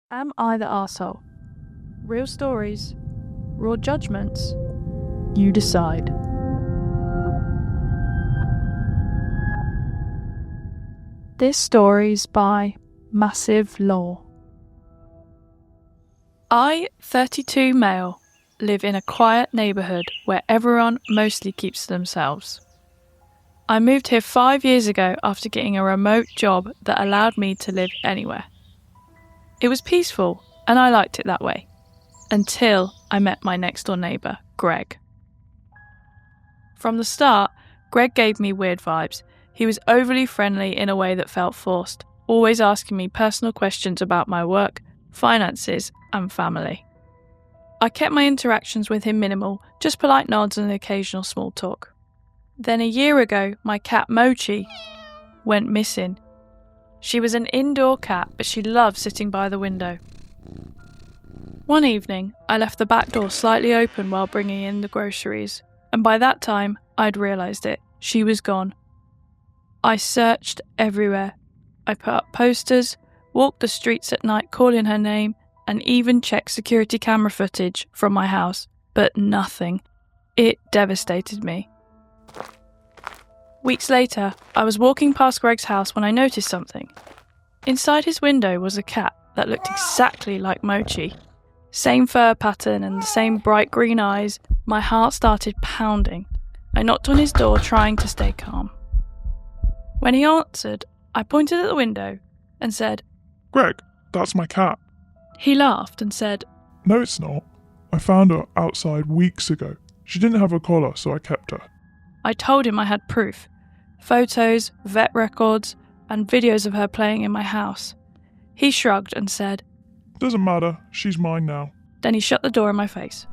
Am I the arsehole? Real stories, raw judgments. You decide. This story's by Massive Law. I, 32 male, live in a quiet neighbourhood where everyone mostly keeps to themselves. I moved here 5 years ago after getting a remote job that allowed me to live anywhere. It was peaceful, and I liked it that way, until I met my next-door neighbour, Greg. From the start, Greg gave me weird vibes. He was overly friendly in a way that felt forced, always asking me personal questions about my work, finances, and family. I kept my interactions with him minimal, just polite nods and occasional small talk. Then a year ago, my cat Mochi went missing. She was an indoor cat, but she loved sitting by the window. One evening, I left the back door slightly open while bringing in the groceries, and by that time, I'd realised it. She was gone. I searched everywhere. I put up posters, walked the streets at night calling her name, and even checked security camera footage from my house, but nothing. It devastated me. Weeks later, I was walking past Greg's house when I noticed something. Inside his window was a cat that looked exactly like Mochi. Same fur pattern and the same bright green eyes. My heart started pounding. I knocked on his door trying to stay calm. When he answered, I pointed at the window and said, "Greg, that's my cat." He laughed and said, "No, it's not. I found her outside weeks ago. She didn't have a collar, so I kept her." I told him I had proof. Photos, vet records, and videos of her playing in my house. He shrugged and said, "Doesn't matter, she's mine now." Then he shut the door in my face.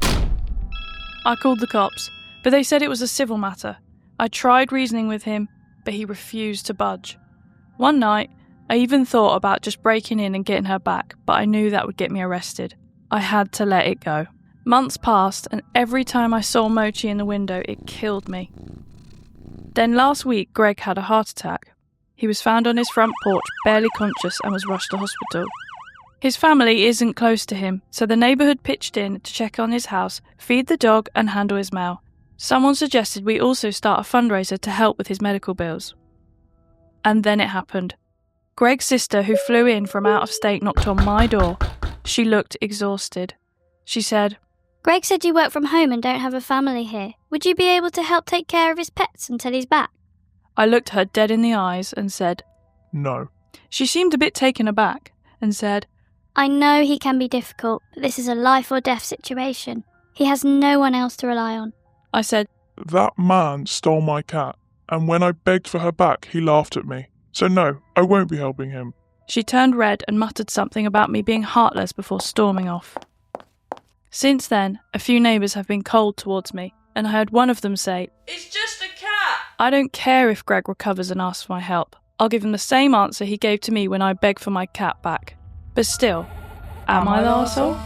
I called the cops, but they said it was a civil matter. I tried reasoning with him, but he refused to budge. One night, I even thought about just breaking in and getting her back, but I knew that would get me arrested. I had to let it go. Months passed, and every time I saw Mochi in the window, it killed me. Then last week, Greg had a heart attack. He was found on his front porch, barely conscious, and was rushed to hospital. His family isn't close to him, so the neighbourhood pitched in to check on his house, feed the dog, and handle his mail. Someone suggested we also start a fundraiser to help with his medical bills. And then it happened. Greg's sister, who flew in from out of state, knocked on my door. She looked exhausted. She said, "Greg said you work from home and don't have a family here. Would you be able to help take care of his pets until he's back?" I looked her dead in the eyes and said, "No." She seemed a bit taken aback and said, "I know he can be difficult, but this is a life or death situation. He has no one else to rely on." I said, "That man stole my cat, and when I begged for her back, he laughed at me. So no, I won't be helping him." She turned red and muttered something about me being heartless before storming off. Since then, a few neighbours have been cold towards me, and I heard one of them say, "It's just a cat." I don't care if Greg recovers and asks for my help. I'll give him the same answer he gave to me when I begged for my cat back. But still, am I the arsehole?